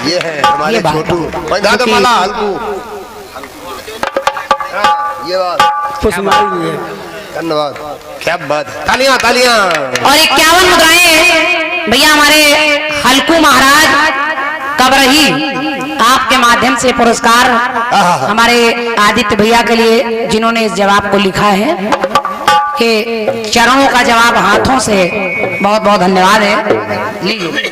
ये है हमारे छोटू दादा माला हल्कू। ये बात धन्यवाद, क्या बात, तालियां तालियां। और 51 मुद्राएं भैया हमारे हल्कू महाराज कबरही आपके माध्यम से पुरस्कार हमारे आदित्य भैया के लिए, जिन्होंने इस जवाब को लिखा है कि चरणों का जवाब हाथों से। बहुत बहुत धन्यवाद है। लीजिए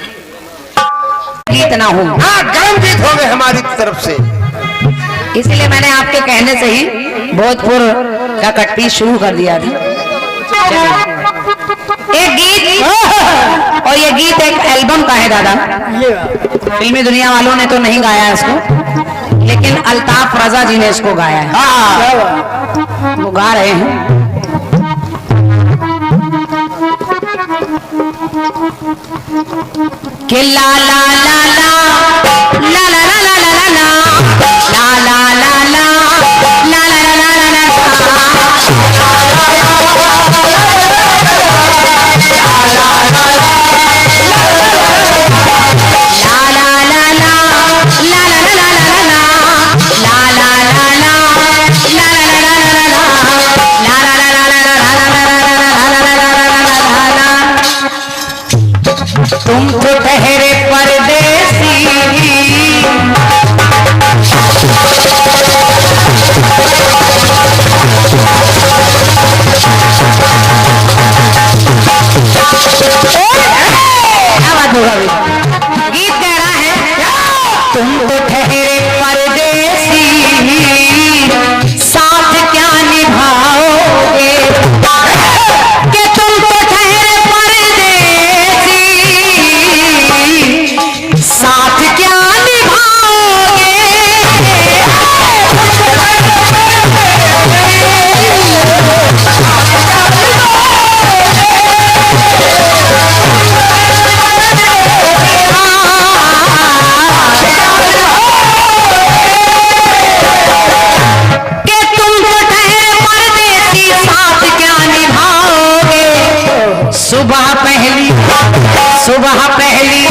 गीत ना हो, हाँ गर्म गीत हो गए हमारी तरफ से, इसीलिए मैंने आपके कहने से ही भोजपुर का कटपी शुरू कर दिया था। एक गीत, और ये गीत एक एल्बम का है दादा। फिल्मी दुनिया वालों ने तो नहीं गाया इसको, लेकिन अल्ताफ रजा जी ने इसको गाया है। वो गा रहे हैं। कि ला ला ला ला ला ला ला ला ला ला ला ला ला ला ला तुम तो ठहरे परदेसी, क्या बात होगा गीत कह रहा है तुम तो ठहरे परदेसी, साथ क्या निभाओगे, कि तुम तो ठहरे परदेसी, साथ क्या निभाओगे। कि तुम तो ठहरे परदेसी, साथ क्या निभाओगे। सुबह पहली सुबह पहली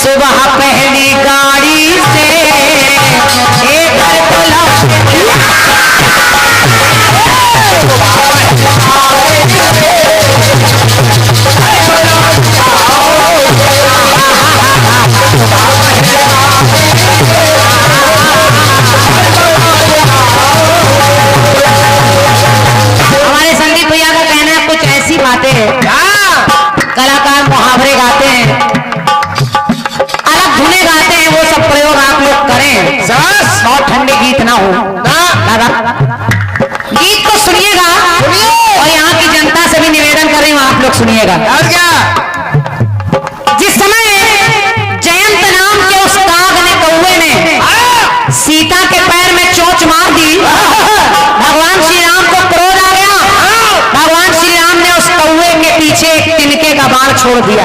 सुबह पहली गाड़ी से एक घर को हमारे संदीप भैया का कहना है कुछ ऐसी बातें हैं, कलाकार मुहावरे गाते हैं, अलग धुने गाते हैं, वो सब प्रयोग आप लोग करें। बहुत ठंडे गीत ना हो दादा, गीत को सुनिएगा और यहाँ की जनता से भी निवेदन कर रही हूँ आप लोग सुनिएगा। जिस समय जयंत नाम के उस काग ने, कौवे ने सीता के पैर में चोंच मार दी, भगवान श्री राम को क्रोध आ गया। भगवान श्री राम ने उस कौवे के पीछे एक तिनके का बाण छोड़ दिया।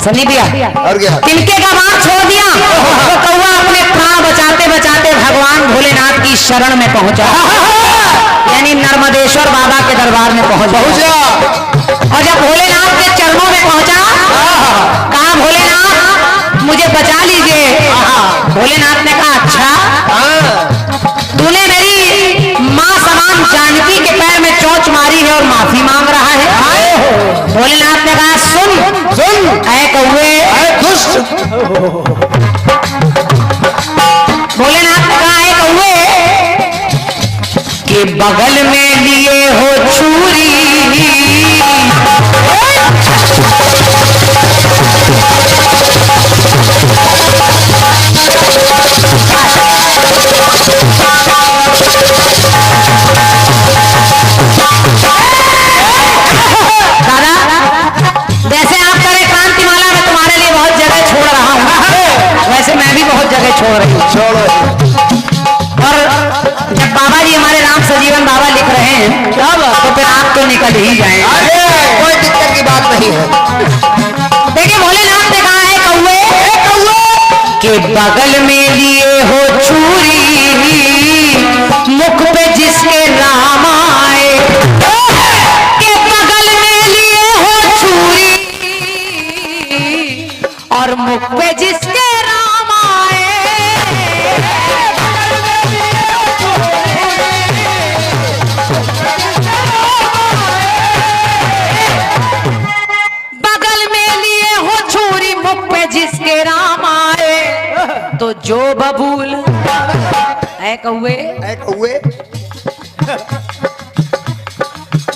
सुनी दिया, तिनके का बाण छोड़ दिया, तो कौवा अपने प्राण बचाते बचाते भगवान भोलेनाथ की शरण में पहुंचा, यानी नर्मदेश्वर बाबा के दरबार में पहुंचा। और जब भोलेनाथ के चरणों में पहुंचा, कहा भोलेनाथ मुझे बचा लीजिए। भोलेनाथ ने कहा अच्छा, तूने मेरी माँ समान जानकी के पैर में चोंच मारी है और माफी मांग रहा है। भोलेनाथ ने कहा सुन सुन ऐ कौवे, दुष्ट। भोलेनाथ ने कहा ऐ कौवे, कि बगल में लिए हो छुरी, दादा जैसे आप करे कांतिमाला में तुम्हारे लिए बहुत जगह छोड़ रहा हूँ, वैसे मैं भी बहुत जगह छोड़ रही हूँ। और जब बाबा जी हमारे राम सजीवन बाबा लिख रहे हैं तो फिर आप तो निकल ही जाएंगे, कोई दिक्कत की बात नहीं है। देखिए भोलेनाथ ने कहा है कौवे, कि बगल में लिए हो छुरी, मुख पे जिसके राम आए, के बगल में लिए हो छुरी, और मुख जो बबूल है कौए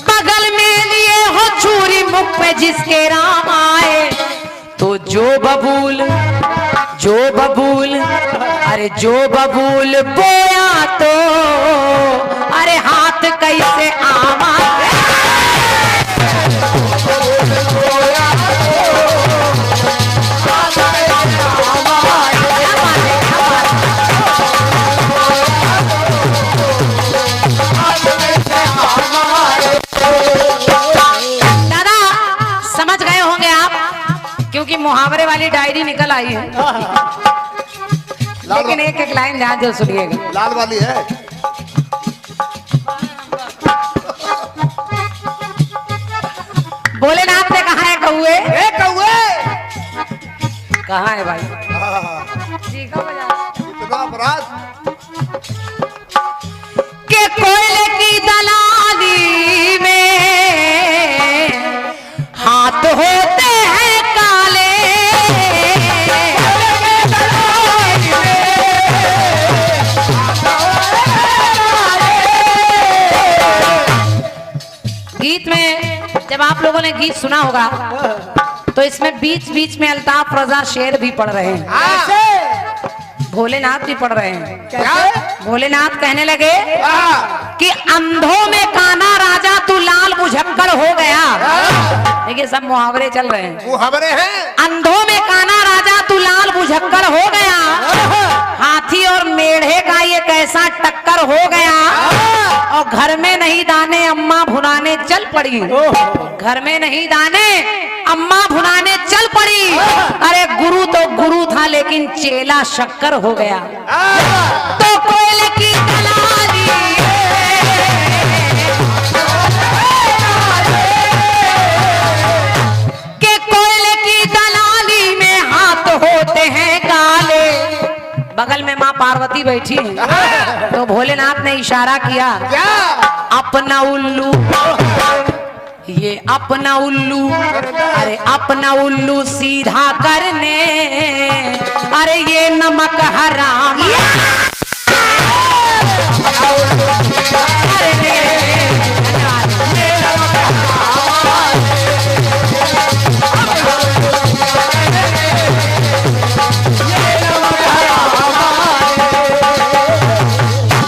बगल में लिए हो छुरी मुख पे जिसके राम आए, तो जो बबूल अरे जो बबूल बोया तो अरे हाथ कैसे आमा। दादा समझ गए होंगे आप, क्योंकि मुहावरे वाली डायरी निकल आई है। लेकिन एक एक लाइन ध्यान से सुनिएगा। लाल वाली है। भोलेनाथ ने कहा है कौए, कौए कहाँ है भाई? अपराध के कोयले की दलाली में हाथ होते हैं काले, गीत में जब आप लोगों ने गीत सुना होगा तो इसमें बीच बीच में अल्ताफ रजा शेर भी पढ़ रहे हैं, भोलेनाथ भी पढ़ रहे हैं। भोलेनाथ कहने लगे कि अंधों में काना राजा तू लाल बुझक्कर हो गया। देखिए सब मुहावरे चल रहे हैं, मुहावरे हैं। अंधों में काना राजा तू लाल बुझक्कर हो गया, हाथी और मेढ़े का ये कैसा टक्कर हो गया, और घर में नहीं दाने अम्मा भुनाने चल पड़ी, घर में नहीं दाने अम्मा भुनाने चल पड़ी। अरे गुरु तो गुरु था लेकिन चेला शक्कर हो गया। तो कोयले की दलाली के कोयले की दलाली में हाथ होते हैं काले। बगल में माँ पार्वती बैठी है, तो भोलेनाथ ने इशारा किया, अपना उल्लू ये अपना उल्लू, अरे अपना उल्लू सीधा करने, अरे ये नमक हराम।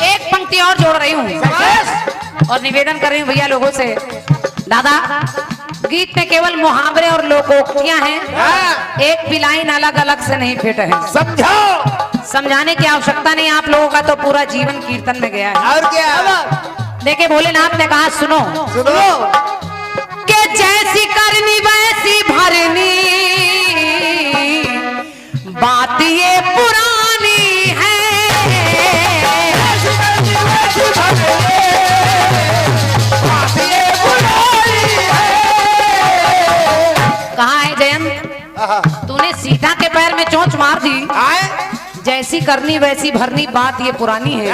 एक पंक्ति और जोड़ रही हूँ और निवेदन कर रही हूँ भैया लोगों से। दादा गीत में केवल मुहावरे और लोकोक्तियां हैं, एक भी लाइन अलग अलग से नहीं फिट है। समझाओ, समझाने की आवश्यकता नहीं, आप लोगों का तो पूरा जीवन कीर्तन में गया है। और क्या? देखिए भोलेनाथ ने कहा सुनो कि जैसी करनी वैसी भरनी, बात ये पुरानी है। कहा है जयंत, तूने सीता के पैर में चोंच मार दी, जैसी करनी वैसी भरनी, बात ये पुरानी है।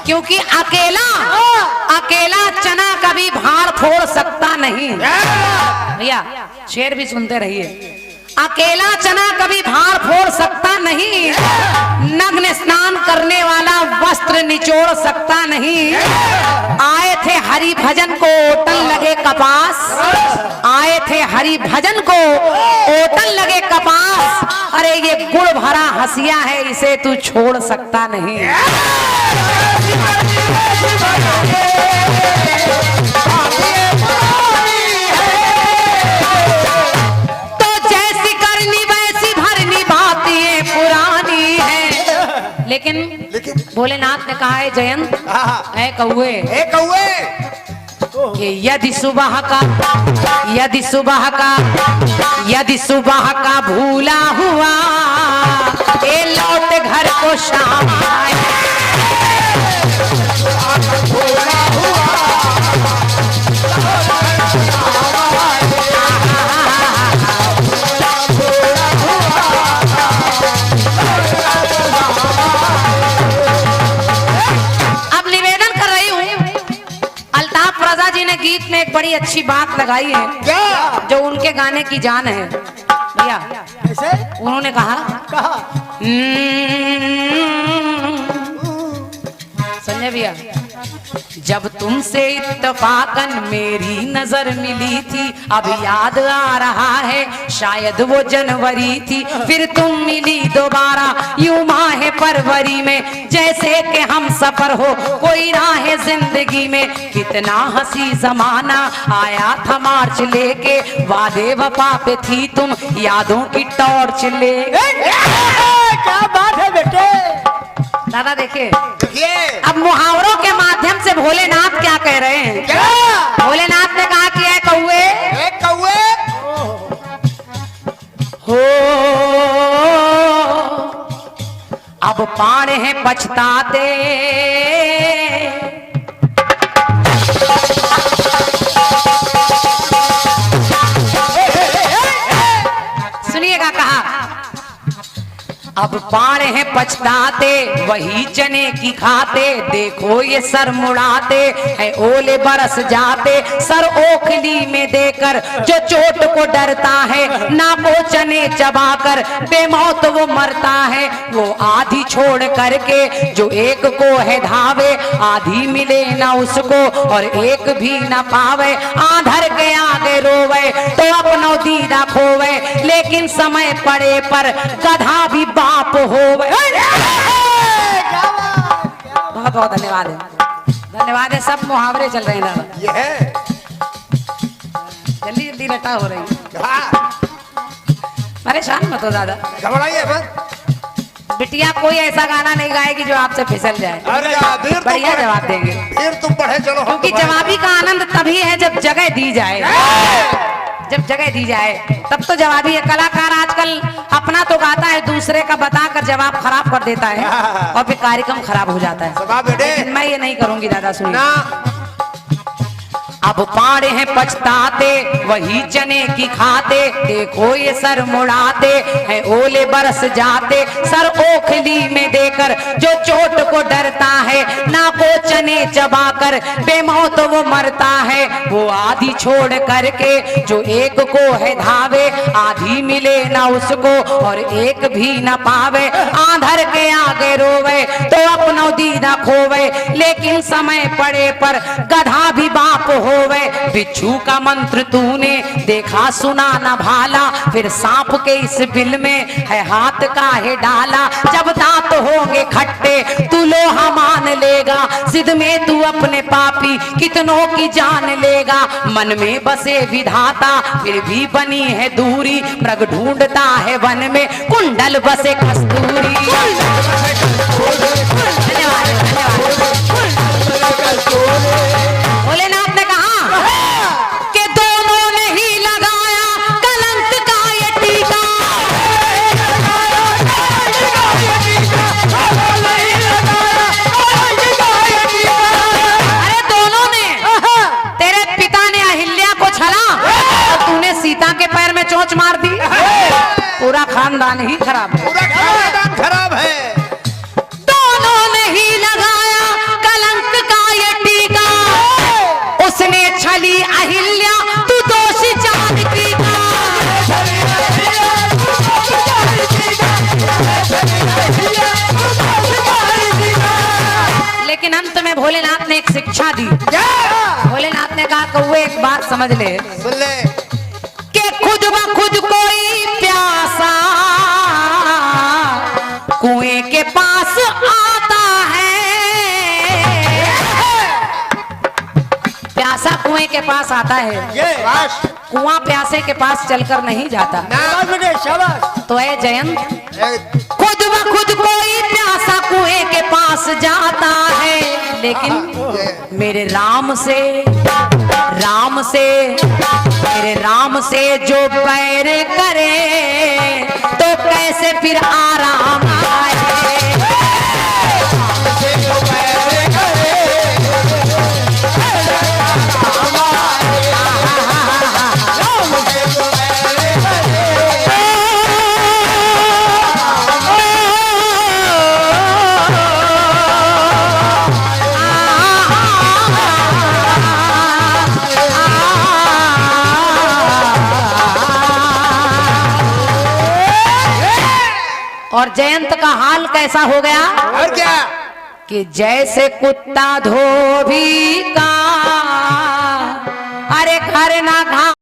क्योंकि अकेला चना कभी भार फोड़ सकता नहीं। भैया शेर भी सुनते रहिए, अकेला चना कभी भार फोड़ सकता नहीं, नग्न स्नान करने वाला वस्त्र निचोड़ सकता नहीं। आए थे हरि भजन को ओटन लगे कपास, आए थे हरि भजन को ओटन लगे कपास, अरे ये गुड़ भरा हंसिया है, इसे तू छोड़ सकता नहीं। तो जैसी करनी वैसी भरनी, बात ये पुरानी है। लेकिन भोलेनाथ ने कहा है जयंत, है कौए, कि यदि सुबह का भूला हुआ, ये लौट घर को शाम आए। अब निवेदन कर रही हूँ, अल्ताफ रजा जी ने गीत में एक बड़ी अच्छी बात लगाई है, जो उनके गाने की जान है। भैया उन्होंने कहा संजय भैया, जब तुमसे इत्तफाकन मेरी नजर मिली थी, अब याद आ रहा है शायद वो जनवरी थी, फिर तुम मिली दोबारा यूं माह फरवरी में, जैसे कि हम सफर हो कोई राह जिंदगी में। कितना हंसी जमाना आया था मार्च लेके, वादे वफा पे थी तुम यादों की टॉर्च ले। क्या बात है बेटे। दादा देखिए, देखिए अब मुहावरों के माध्यम से भोलेनाथ क्या कह रहे हैं। क्या भोलेनाथ ने कहा कि ऐ कौए, ए कौए, हो अब पाण हैं पछताते, सुनिएगा कहा, अब पाण हैं पछताते वही चने की खाते, देखो ये सर मुड़ाते है ओले बरस जाते, सर ओखली में देकर जो चोट को डरता है, ना वो चने चबाकर बेमौत वो मरता है। वो आधी छोड़ करके जो एक को है धावे, आधी मिले ना उसको और एक भी ना पावे, आंधर के आगे रोवे तो अपनो दीदा खोवे, लेकिन समय पड़े पर गधा भी बाप होवे। बहुत बहुत धन्यवाद है, धन्यवाद है। सब मुहावरे चल रहे हैं दादा, ये है जल्दी जल्दी रटा हो रही है, क्या परेशान मत हो दादा। घबराइए मत। बिटिया कोई ऐसा गाना नहीं गाएगी जो आपसे फिसल जाए, अरे फिर तुम बढ़िया बढ़े, जवाब देंगे, फिर तुम बढ़े चलो हम क्योंकि तुम्हारे- जवाबी का आनंद तभी है जब जगह दी जाए, जब जगह दी जाए तब तो जवाबी है। कलाकार आजकल अपना तो गाता है, दूसरे का बताकर जवाब खराब कर देता है और फिर कार्यक्रम खराब हो जाता है। सभा बेटे लेकिन मैं ये नहीं करूंगी दादा, सुनिए। ना अब पाड़े हैं पछताते वही चने की खाते, देखो ये सर मुड़ाते हैं ओले बरस जाते, सर ओखली में देकर जो चोट को डरता है, ना को चने चबाकर बेमौत वो मरता है। वो आधी छोड़ करके जो एक को है धावे, आधी मिले ना उसको और एक भी ना पावे, आंधर के आगे रोवे तो अपनो दीदा खोवे, लेकिन समय पड़े पर गधा भी बाप होवे। बिच्छू का मंत्र तूने देखा सुना न भाला, फिर सांप के इस बिल में है हाथ काहे डाला। जब दांत होंगे खट्टे तू लोहा मान लेगा, सिद्ध में तू अपने पापी कितनों की जान लेगा। मन में बसे विधाता फिर भी बनी है दूरी, मृग ढूंढता है वन में कुंडल बसे कस्तूरी। धन्यवाद भोलेनाथ ने कहा कि दोनों ने ही लगाया कलंक का ये टीका, अरे दोनों ने, तेरे पिता ने अहिल्या को छला और तूने सीता के पैर में चोंच मार दी। पूरा खानदान ही खराब है, पूरा खानदान खराब है। दोनों ने ही लगाया कलंक का ये टीका, उसने छली अहिल्या तू दोषी जानकी का। लेकिन अंत में भोलेनाथ ने एक शिक्षा दी। भोलेनाथ ने कहा कौवे एक बात समझ ले सुन ले कि खुद ब खुद कोई प्यासा कुएं के पास आता है, प्यासा कुएं के पास आता है, ये कुआं प्यासे के पास चलकर नहीं जाता। तो है जयंत, खुद ब खुद कोई प्यासा कुएं के पास जाता है, लेकिन मेरे राम से मेरे राम से जो बैर करे तो कैसे फिर आराम आए। और जयंत का हाल कैसा हो गया और क्या कि जैसे कुत्ता धोबी का, अरे घर ना घा